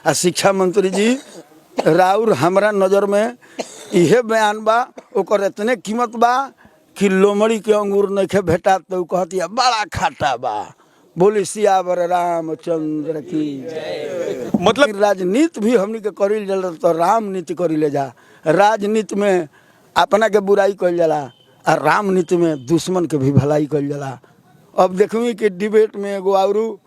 आ शिक्षा मंत्री जी राउर हमरा नज़र में इहे बयान बा ओकर इतने कीमत बा कि लोमड़ी के अंगूर नहीं भेटा तो कहती बड़ा खाटा बा। बोली सियावर रामचंद्र की मतलब राजनीति भी हमनी के करी जाला तो रामनीति करी ले जा। राजनीति में अपना के बुराई कल जाला और रामनीति में दुश्मन के भी भलाई कल जाला। अब देखी कि डिबेट में एगो आउरू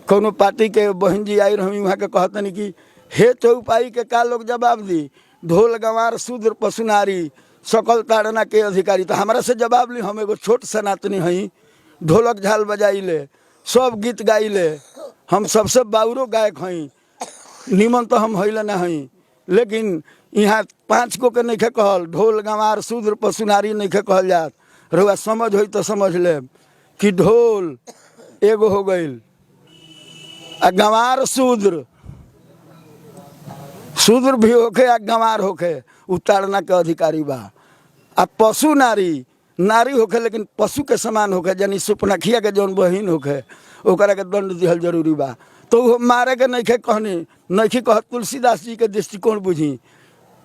कोनो पार्टी के बहन जी आई रही वहाँ के कहतनी कि हे चौपाई के का लोग जवाब दी, ढोल गंवार शूद्र पशुनारी सकल ताड़ना के अधिकारी। तो हमारा से जवाब ली, हम एगो छोट सनातनी हई, ढोलक झाल बजाइले, सब गीत गाइले, हम सबसे बाउरो गायक हई, निमन तो हम हईले ना हई, लेकिन यहाँ 5 को के नहीं कहल, ढोल गंवार शूद्र पशुनारी नहीं कहल जात। रउआ समझ होई तो समझ ले कि ढोल एगो हो गईल आ गंवार शूद्र, शूद्र भी होके आ गंवार होके उतारना के अधिकारी बा। आ पशु नारी, नारी होके लेकिन पशु के समान होके, यानी सुपनखिया के जौन बहिन होके ओकरा के दंड दिहल जरूरी बा। तो वो मारे के नहीं कहनी, नहीं कह तुलसीदास जी के दृष्टिकोण बुझी,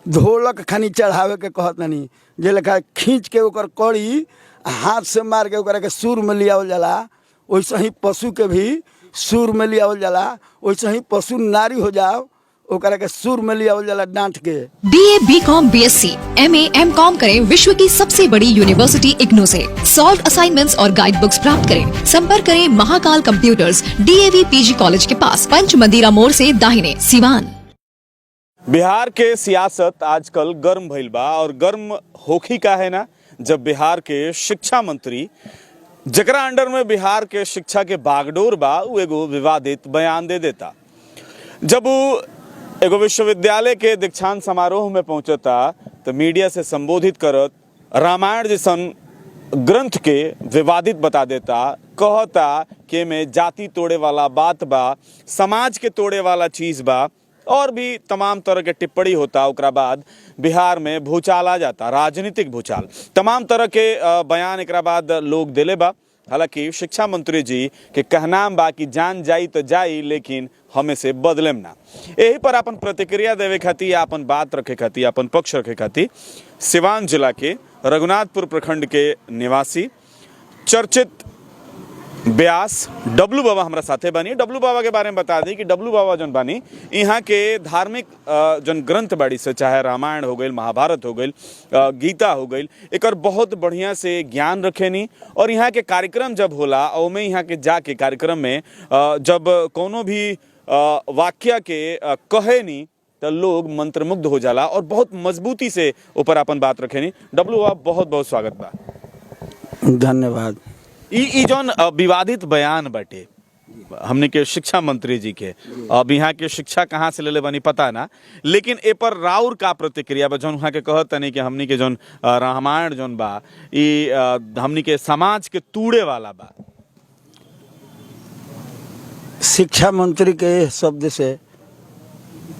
ढोलक खानी चढ़ावे के कहत नहीं, जे लेखा खींच के ओकर कड़ी हाथ से मार के ओकरा के सुर में लियावल जाला, वैसे ही पशु के भी सुर में लियावल जाला। वैसे ही पशु नारी हो जाओ ओकरा के सुर में लियावल जाला डांट के। BA, BCom, BSc, MA, MCom करें विश्व की सबसे बड़ी यूनिवर्सिटी इग्नू से। सॉल्व असाइनमेंट्स और गाइड बुक्स प्राप्त करें। संपर्क करें Mahakal computers, DAV PG college के पास, पंच मंदिरा मोड़ से दाहिने, सिवान। बिहार के सियासत आजकल गर्म भइल बा और गर्म होखी का है ना, जब बिहार के शिक्षा मंत्री जकरा अंडर में बिहार के शिक्षा के बागडोर बा उ एगो विवादित बयान दे देता। जब वो एगो विश्वविद्यालय के दीक्षांत समारोह में पहुंचता तो मीडिया से संबोधित करत रामायण जैसन ग्रंथ के विवादित बता देता, कहता कि में जाति तोड़े वाला बात बा, समाज के तोड़े वाला चीज बा, और भी तमाम तरह के टिप्पणी होता। ओकरा बाद बिहार में भूचाल आ जाता, राजनीतिक भूचाल, तमाम तरह के बयान एकरा बाद लोग दिले बा। हालांकि शिक्षा मंत्री जी के कहना बा कि जान जाई तो जाई, लेकिन हमें से बदलेम ना। यही पर अपन प्रतिक्रिया देवे खातिर, अपन बात रखे खातिर, अपन पक्ष रखे खातिर सिवान जिला के रघुनाथपुर प्रखंड के निवासी चर्चित व्यास डब्लू बाबा हमारा साथे बानी। डब्लू बाबा के बारे में बता दी कि डब्लू बाबा जौन बानी यहाँ के धार्मिक जौन ग्रंथ बाड़ी से, चाहे रामायण हो गई, महाभारत हो गई, गीता हो गई, एक बहुत बढ़िया से ज्ञान रखेनी। और यहाँ के कार्यक्रम जब होला और में यहाँ के जाके कार्यक्रम में जब कोनो भी वाक्य के कहे नी तो लोग मंत्रमुग्ध हो जाला और बहुत मजबूती से ऊपर अपन बात रखेनी। डब्लू बाबा बहुत बहुत स्वागत बा। धन्यवाद। ई जौन विवादित बयान बाटे हमने के शिक्षा मंत्री जी के, अब यहाँ के शिक्षा कहाँ से ले बनी पता ना, लेकिन ए पर राउर का प्रतिक्रिया बा? जौन वहाँ के कहत तनी कि हमनी के जौन रामायण जौन बा ई हमनी के समाज के तूड़े वाला बा। शिक्षा मंत्री के शब्द से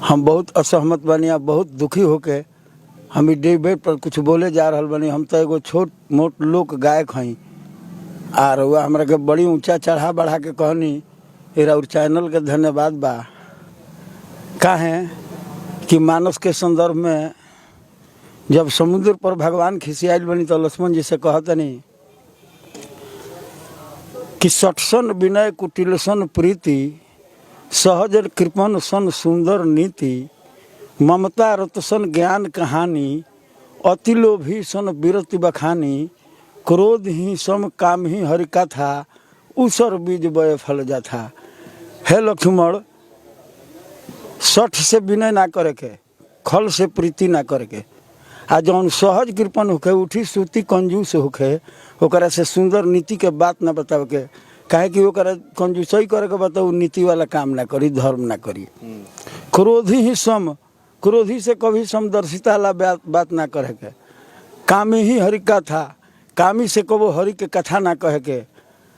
हम बहुत असहमत बनी, बहुत दुखी होके हम डिबेट पर कुछ बोले जा रहा बनी। हम तो एगो छोट मोट लोक गायक हई और वह हमरा के बड़ी ऊंचा चढ़ा बढ़ा के कहनी। और चैनल के धन्यवाद बा। काहे कि मानस के संदर्भ में जब समुद्र पर भगवान खिसियाल बनी तो लक्ष्मण जी से कहतनी कि सटसन विनय कुटिलसन प्रीति, सहज कृपन सन सुंदर नीति, ममता रतसन ज्ञान कहानी, अति लोभी सन विरति बखानी, क्रोध ही सम काम ही हरि कथा, उसर बीज बय फल जाथा। हे लक्ष्मण, सठ से विनय ना करे के, खल से प्रीति ना करे के, आ जौन सहज कृपन होके, उठी सूती कंजूस होके, ओकरा से सुंदर नीति के बात ना बतावे के। काहे कि ओकरा कंजूसई करे के बताओ, नीति वाला काम ना करी, धर्म ना करी। क्रोधी ही सम, क्रोधी से कभी समदर्शिता वाला बात ना करे के। कामी ही हरि कथा, कामी से कबो हरि के कथा ना कहे के।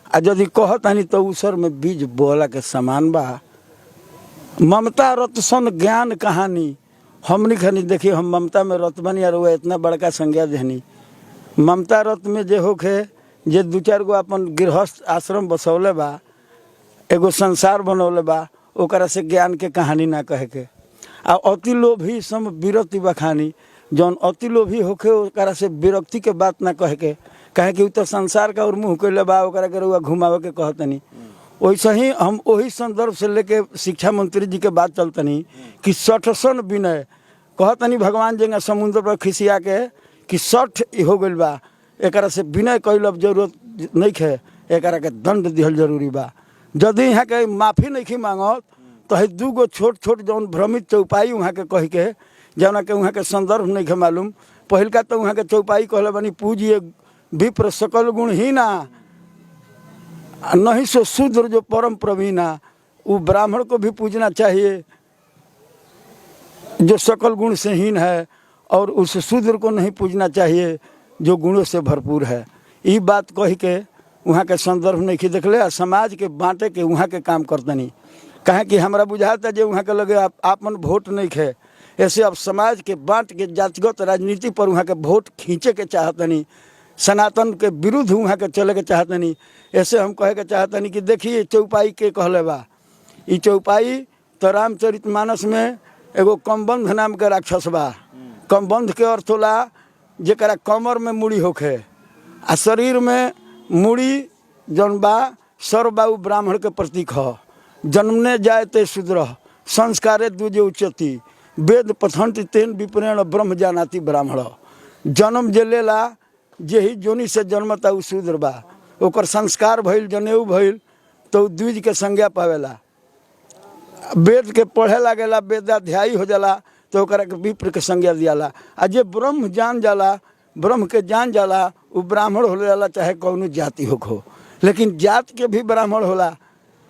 आ यदि कहतानी तो उसर में बीज बोला के समान बा। ममता रत सन ज्ञान कहानी, हमनी खनी देखिए हम ममता में रत बनी और वह इतना बड़का संज्ञा देनी। ममता रत में जे होके जे 2-4 गो अपन गृहस्थ आश्रम बसौले बा, एगो संसार बनौले बा, ओकरा से ज्ञान के कहानी ना कहे के। आ अति लोभी सम विरक्ति बखानी, जौन अति लोभी होके ओकरा से विरक्ति के बात ना कहे के, कहे कि उ तो संसार का और मुँह कैले बा, ओकरा के रउआ घुमावे के कहतनी। वैसे ही हम वही संदर्भ से लेके शिक्षा मंत्री जी के बात चलतनी कि 60 सन विनय कहतनी भगवान जी समुद्र पर खिसिया के कि 60 हो गइल बा, एकरा से विनय कैल जरूरत नहीं है, एकरा के दंड दिहल जरूरी बा। यदि यहाँ के माफ़ी नहीं मांगत तो है 2 गो छोट छोट जौन भ्रमित चौपाई वहाँ के कह के जौना के वहाँ के संदर्भ नहीं मालूम। पहिलका तो वहाँ के चौपाई कहले बनी पूजिए विप्र सकल गुणहीना नहीं सो शूद्र जो परम प्रवीणा। वो ब्राह्मण को भी पूजना चाहिए जो सकल गुण से हीन है, और उस शूद्र को नहीं पूजना चाहिए जो गुणों से भरपूर है। ये बात कह के वहाँ के संदर्भ नहीं कि देखले आ समाज के बांटे के वहाँ के काम करतनी। कहे कि हमरा बुझाता जो वहाँ के लगे आपन वोट नहीं खे, ऐसे अब समाज के बांट के जातिगत राजनीति पर वहाँ के वोट खींचे के चाहतनी, सनातन के विरुद्ध वहाँ के चले के चाहतनी। ऐसे हम कहे के चाहतनी कि देखिए चौपाई के कहले बा, ई चौपाई तो रामचरितमानस में एगो कमबंध नाम के राक्षस बा। कमबंध के अर्थ होला जेकरा कमर में मुड़ी होखे आ शरीर में मुड़ी जौन बा सर बा, उ ब्राह्मण के प्रतीक ह। जन्मने जाए ते शूद्र संस्कारे दूजे उच्चति वेद पठंति तेन विप्रेण ब्रह्म जानाति ब्राह्मण। जन्म जे लेला जेही जोनी से जन्मता उ शूद्र बा, ओकर संस्कार भइल जनेऊ भइल तो द्विज के संज्ञा पावेला। वेद के पढ़े लागेला, वेदाध्यायी हो जाला तो ओकरा के विप्र के संज्ञा दियाला। आ जे ब्रह्म जान जाला, ब्रह्म के जान जाला, उ ब्राह्मण हो जाला चाहे कौनो जाति हो। लेकिन जात के भी ब्राह्मण होला।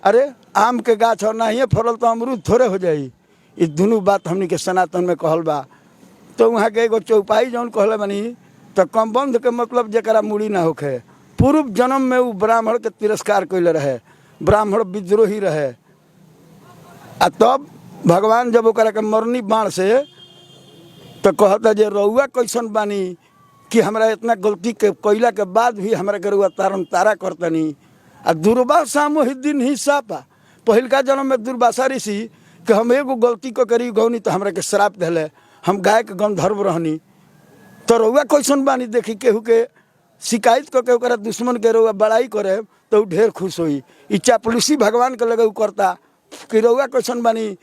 अरे आम के गाछ और नहीं फरल तो अमरूद थोड़े हो जाई। ये दोनों बात हमनी के सनातन में कहल बा। तो वहाँ के एगो चौपाई जौन कहले बनी तो कमबंध के मतलब जरा मुड़ी ना होखे। पूर्व जन्म में वो ब्राह्मण के तिरस्कार कैले रहे, ब्राह्मण विद्रोही रहे। आ तब भगवान जब ओकरा के मरनी बाण से तो कहता जे रउआ कैसन बानी कि हमरा इतना गलती के कैला के बाद भी हमरा के रउआ तारन तारा करतनी। आ दुर्वासा मोहिद्दीन ही सापा, पहिलका जन्म में दुर्वासा ऋषि कि हम एगो गलती को करी गौनी तो हमरा के श्राप दिले, हम गाय के गंधर्व रहनी। तो रउआ कैसन बानी देखी केहू के शिकायत करके ओकरा दुश्मन के रउआ बड़ाई करे तो ढेर खुश होई। ई चापलूसी भगवान के लगे करता कि रउआ कैसन बानी,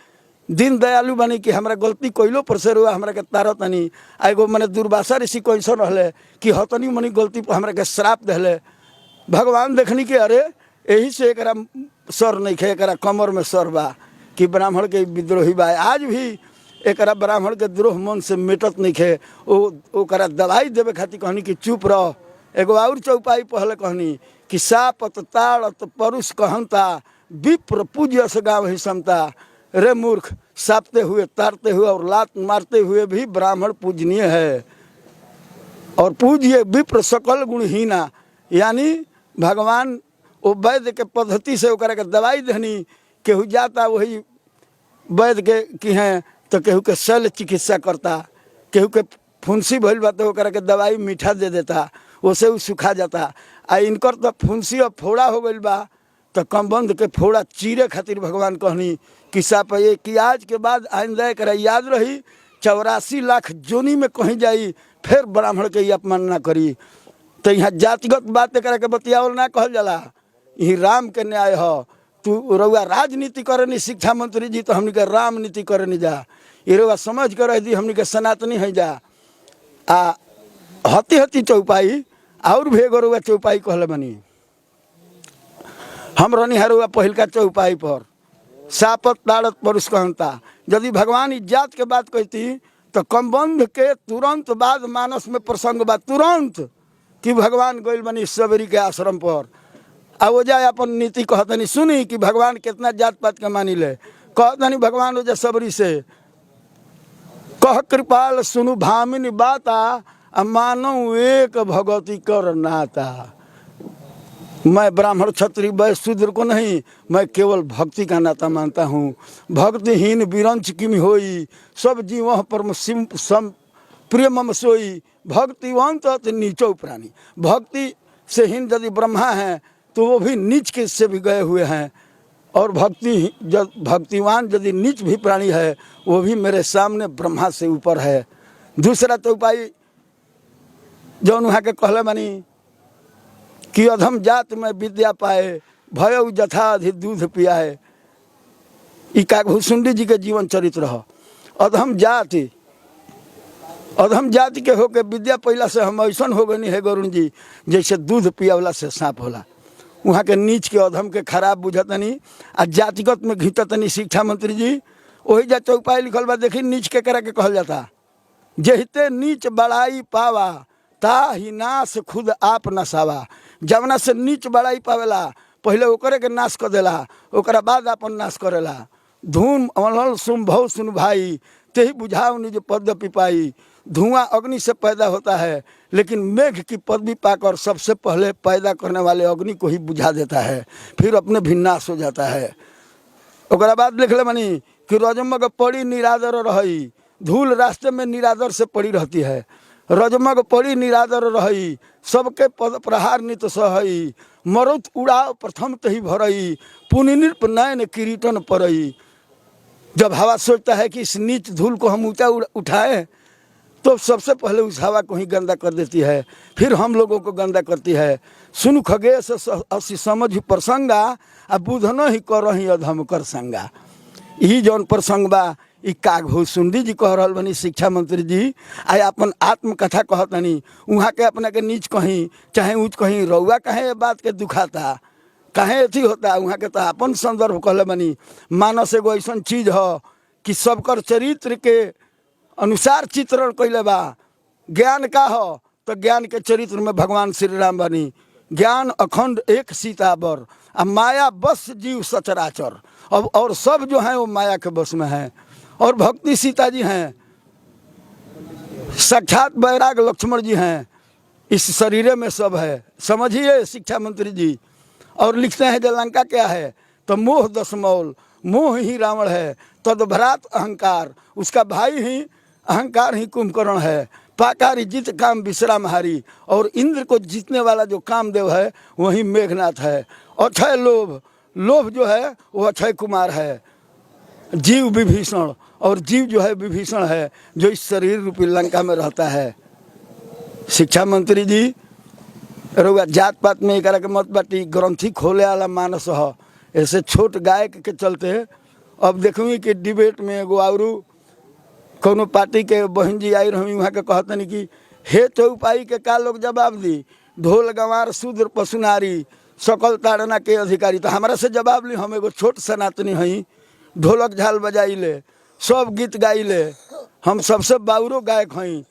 दीन दयालु बानी कि हमरा गलती कैलो पर से रउआ हमरा के तारतनी। आ एगो मने दुर्वासा ऋषि कैसन रहले कि हतनी मनी गलती पर हमरा के श्राप दिले। भगवान देखनी कि अरे यही से एकरा सर नहीं खे, एकरा कमर में सर बा कि ब्राह्मण के विद्रोही बा। आज भी एकरा ब्राह्मण के द्रोह मन से मेटत नहीं खे। ओकरा दवाई देवे खातिर कहनी कि चुप रह। एगो और चौपाई पहले कहनी कि सापत ताड़त परुष कहनता विप्र पूज्य से गाँव ही समता। रे मूर्ख, सापते हुए तारते हुए और लात मारते हुए भी ब्राह्मण पूजनीय है, और पूज्य विप्र सकल गुणहीना। यानी भगवान वो वैद्य के पद्धति से ओकरा के दवाई देनी। केहू जाता वही वैद्य के की हैं तो केहू के शल्य चिकित्सा करता, केहू के फुंसी भइल बा तो ओकरा के दवाई मीठा दे देता, उससे वो सुखा जाता। आ इनकर तो फुंसी और फोड़ा हो गइल बा तो कमबंध के फोड़ा चीरे खातिर भगवान कहनी कि साप ये कि आज के बाद आइंदा एकरा याद रही 84 लाख जोनी में कहीं जाई फिर ब्राह्मण के अपमान ना करी। तो यहाँ जातिगत बात एकरा के बतियावल ना कहल जाला, यही राम के न्याय ह। तू रउआ राजनीति करे नी शिक्षा मंत्री जी, तो हमनी के राम नीति करे नी जा। ये रउआ समझ कर रह दी हमनी के सनातनी है जा। आ हती हती चौपाई और भी एगो रउआ चौपाई कहले बनी। हम रहनी है रउआ पहिलका चौपाई पर सापत ताड़त परुष कहनता। यदि भगवान इज्जात के बात कहती तो कमबंध के तुरंत बाद मानस में प्रसंग बा तुरंत कि भगवान गइल बनी सबरी के आश्रम पर। आ वो जाए अपन नीति कहतनी सुनी कि भगवान कितना जात पात के मानी ले। कहतनी भगवान ओजा सबरी से कह कृपाल सुनु भामिनी बाता, मानो एक भगवती कर नाता। मैं ब्राह्मण क्षत्रिय वैश्य शूद्र को नहीं, मैं केवल भक्ति का नाता मानता हूँ। भक्तिहीन विरंच किमि होई, सब जीव परम सम प्रिय मम सोई। भक्तिवंत अति नीचो प्राणी। भक्ति से हीन यदि ब्रह्मा हैं तो वो भी नीच के से भी गए हुए हैं। और भक्तिवान यदि नीच भी प्राणी है वो भी मेरे सामने ब्रह्मा से ऊपर है। दूसरा तो उपाय जौन वहाँ के कहले बानी कि अधम जात में विद्या पाए भय जथा अधि दूध पियाए। ई काकभूषुंडी जी के जीवन चरित्र है। अधम जाति के होके विद्या पहला से हम ऐसा हो गई है गरुण जी जैसे दूध पियावला से सांप होला। वहाँ के नीच के अधम के खराब बुझतनी आ जातिगत में घिंचतनी शिक्षा मंत्री जी। वही जा चौपाई लिखल बा देखी नीच के करा के कहल जाता जहिते नीच बड़ाई पावा ता ही नाश खुद आप नसावा। जवना से नीच बड़ाई पावेला पहले ओकरे के नाश कर देला ओकरा बाद अपन नाश करेला। धूम अमल सुम भव सुन भाई ते ही बुझाओ निज पद पिपाई। धुआं अग्नि से पैदा होता है लेकिन मेघ की पदवी पाकर सबसे पहले पैदा करने वाले अग्नि को ही बुझा देता है फिर अपने भी नाश हो जाता है। ओकरा बाद लिख ले बनी कि रजमग पड़ी निरादर रही। धूल रास्ते में निरादर से पड़ी रहती है। रजमग पड़ी निरादर रही सबके पद प्रहार नित सहई। मरुत उड़ाव प्रथम तही भरई पुनि नृप नयन किरीटन परई। जब हवा सोचता है कि इस नीच धूल को हम ऊँचा उठाएं तो सबसे पहले उस हवा को ही गंदा कर देती है फिर हम लोगों को गंदा करती है। सुन खगेश असी समझ प्रसंगा आ बुधनो ही कर रही अधम कर संगा। यही जौन प्रसंग बा ई काकभूषुंडी जी कह रहा बनी शिक्षा मंत्री जी। आ अपन आत्मकथा कहतनी वहाँ के अपना के नीच कहीं चाहे ऊँच कहीं रउआ कहे ये बात के दुखाता कहे अथी होता। वहाँ के तो अपन संदर्भ कहले बनी मानस एगो ऐसा चीज है कि सबकर चरित्र के अनुसार चित्रण कैले बा। ज्ञान का हो तो ज्ञान के चरित्र में भगवान श्री राम बनी। ज्ञान अखंड एक सीताबर आ माया बस जीव सचराचर। अब और सब जो है वो माया के बस में है। और भक्ति सीता जी हैं साक्षात बैराग लक्ष्मण जी हैं। इस शरीर में सब है समझिए शिक्षा मंत्री जी। और लिखते हैं लंका क्या है तो मोह दशमौल मोह ही रावण है तदभ्रात अहंकार उसका भाई ही अहंकार ही कुंभकर्ण है। पाकारी जित काम विश्रामहारी और इंद्र को जीतने वाला जो कामदेव है वही मेघनाथ है। अक्षय लोभ जो है वो अक्षय कुमार है। जीव विभीषण और जीव जो है विभीषण है जो इस शरीर रूपी लंका में रहता है। शिक्षा मंत्री जी रउआ जात पात में एक के मत बाटी ग्रंथि खोले वाला मानस है। ऐसे छोट गायक के चलते अब देखूँ कि डिबेट में एगो आउरू कोनो पार्टी के बहन जी आई रही वहाँ के कहतनी कि हे चौपाई के का लोग जवाब दी। ढोल गंवार शूद्र पशुनारी सकल ताड़ना के अधिकारी। तो हमारा से जवाब ली हम एगो छोट सनातनी हई ढोलक झाल बजाई ले सब गीत गाई ले हम सबसे बाउरो गायक हई।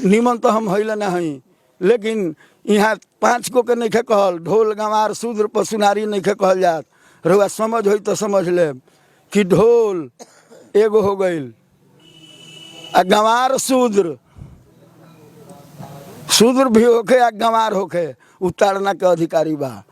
निमन तो हम हईले ना हई लेकिन यहाँ 5 को के नहीं कहल ढोल गंवार शूद्र पशुनारी नहीं कहल जात। रउआ समझ हो तो समझ ले कि ढोल एगो हो गई आ गंवार शूद्र भी होके आ गंवार होके उतारना के अधिकारी बा।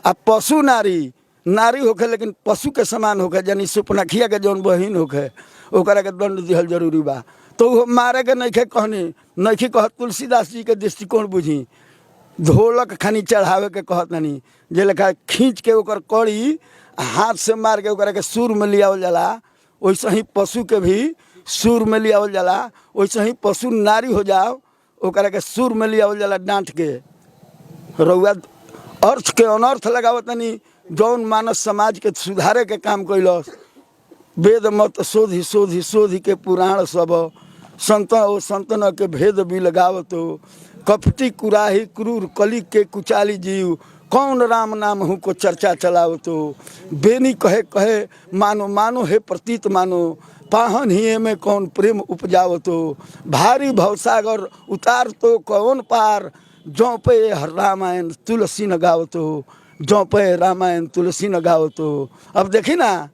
आ पशु नारी होके लेकिन पशु के समान होके यानी सुपनखिया के जौन बहिन होके ओकरा के दंड दिहल जरूरी बा। तो वो मारे के नहीं कहनी नहीं कह तुलसीदास जी के दृष्टिकोण बुझी। ढोलक खानी चढ़ावे के कहतनी जे लेखा खींच के ओकर कड़ी हाथ से मार के ओकरा के सुर में लियावल जाला वैसे ही पशु के भी सुर में लियावल जाला। वैसे ही पशु नारी हो जाओ ओकरा के सुर में लियावल जाला डांट के। रउआ अर्थ के अनर्थ लगावतनी जौन मानस समाज के सुधारे के काम कैलस। वेद मत शोधी के पुराण सब संतन के भेद भी लगावतो। कपटी कुराही क्रूर कली के कुचाली जीव कौन राम नाम हूँ को चर्चा चलावतो। बेनी कहे मानो हे प्रतीत मानो पाहन ही में कौन प्रेम उपजावतो। भारी भवसागर उतार तो कौन पार जौ पे रामायण तुलसी न गावतो। जौ पे रामायण तुलसी न गावतो। अब देखी ना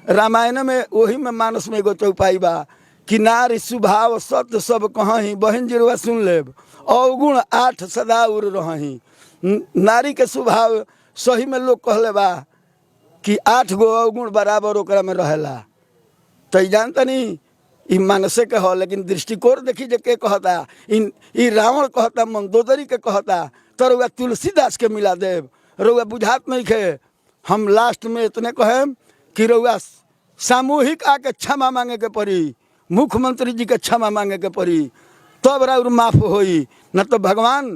रामायण में वही में मानस में एगो चौपाई बा कि नारी स्वभाव सत्य सब कहीं बहन जिरवा सुन लेब अवगुण 8 सदा उर रही। नारी के स्वभाव सही में लोग कहले बा कि 8 गो अवगुण बराबर ओकरा में रहेला। तो जानता नहीं ई मानसे के हो लेकिन दृष्टिकोण देखी जे के कहता ई रावण कहता मंदोदरी के कहता तो रउआ तुलसीदास के मिला देव। रउआ बुझात नहीं खे हम लास्ट में इतने कहें कि रउआ सामूहिक आके क्षमा मांगे के पड़ी, मुख्यमंत्री जी के क्षमा मांगे के पड़ी, तब राउर माफ होई। न तो भगवान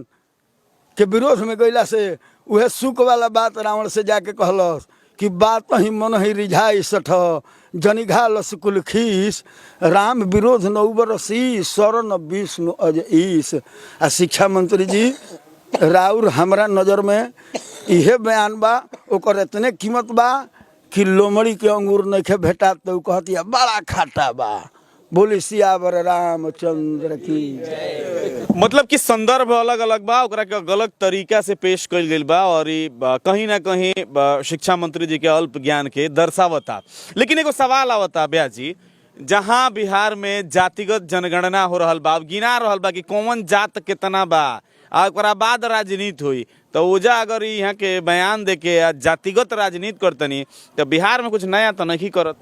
के विरोध में गईला से वह सुख वाला बात रावण से जाके कहलस कि बात ही मन ही रिझाई सठ जनिघा लसकुल खीस, राम विरोध नौबर सी शरण विष्णु अज ईस। आ शिक्षा मंत्री जी राउर हमरा नज़र में इहे बयान बा, ओकर इतने कीमत बा कि लोमड़ी के अंगूर नइखे भेटा तो कहती बड़ा खाटा बा। बोली सियावर रामचंद्र की जय। मतलब कि संदर्भ अलग अलग बा, ओकरा के गलत तरीका से पेश कइल गेल बा और कहीं ना कहीं शिक्षा मंत्री जी के अल्प ज्ञान के दर्शावता। लेकिन एगो सवाल आवता ब्यास जी, जहां बिहार में जातिगत जनगणना हो रहल बा, गिना रहल बा कि कौन जात कितना बा, आ ओकरा बाद राजनीति हुई, तो ओजा अगर यहाँ के बयान दे के जातिगत राजनीति करतनी तो बिहार में कुछ नया तो नहीं करत।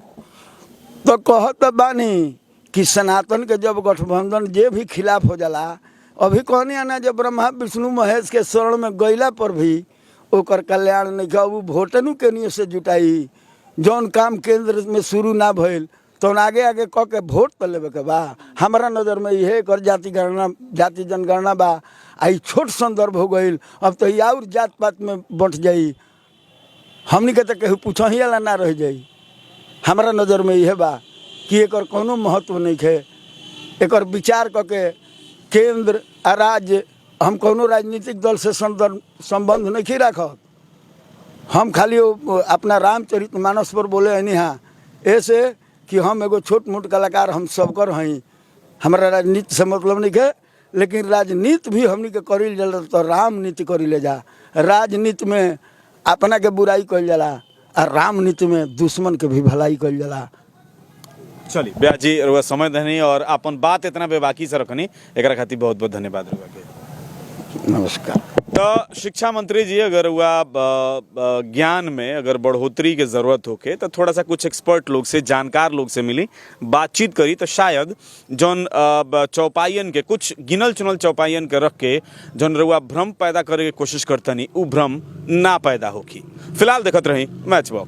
तो कहत बानी कि सनातन के जब गठबंधन जे भी खिलाफ हो जाला, अभी कहनी आना जब ब्रह्मा विष्णु महेश के शरण में गईला पर भी ओकर कल्याण नहीं का, वो भोटनु के निये से जुटाई। जौन काम केंद्र में शुरू ना भइल तो आगे आगे कह के वोट तो लेवे के बा। हमारा नज़र में यह कर जाति जनगणना बा, आई छोट संदर्भ हो गई, अब तो ये और जात पात में बंट जाई, हमनी के तो केहू पूछ ही वाला ना रह जाई। हमारा नज़र में यह बा कि एकर कोनो महत्व नहीं है। एकर विचार करके केंद्र आ राज्य, हम कोनो राजनीतिक दल से संबंध नहीं रखत, हम खाली अपना रामचरितमानस पर बोले हनी। हाँ, ऐसे कि हम एगो छोट मोट कलाकार हम सब कर हई, हमारा राजनीति से मतलब नहीं है। लेकिन राजनीति भी हमनी के करी जाला तो रामनीति करी ले जा। राजनीति में अपना के बुराई कइल जाला और रामनीति में दुश्मन के भी भलाई कइल जाला। चलिए ब्यास जी, रुआ समय देनी और अपन बात इतना बेबाकी से रखनी, एकरा खातिर बहुत बहुत धन्यवाद रुआ के। नमस्कार। तो शिक्षा मंत्री जी, अगर हुआ ज्ञान में अगर बढ़ोतरी के ज़रूरत होके तो थोड़ा सा कुछ एक्सपर्ट लोग से, जानकार लोग से मिली, बातचीत करी तो शायद जौन चौपाइयन के कुछ गिनल चुनल चौपाइयन के रख के जौन रुआ भ्रम पैदा करे के कोशिश करतनी, उ भ्रम ना पैदा होगी। फिलहाल देखत रही मैच बॉक्स।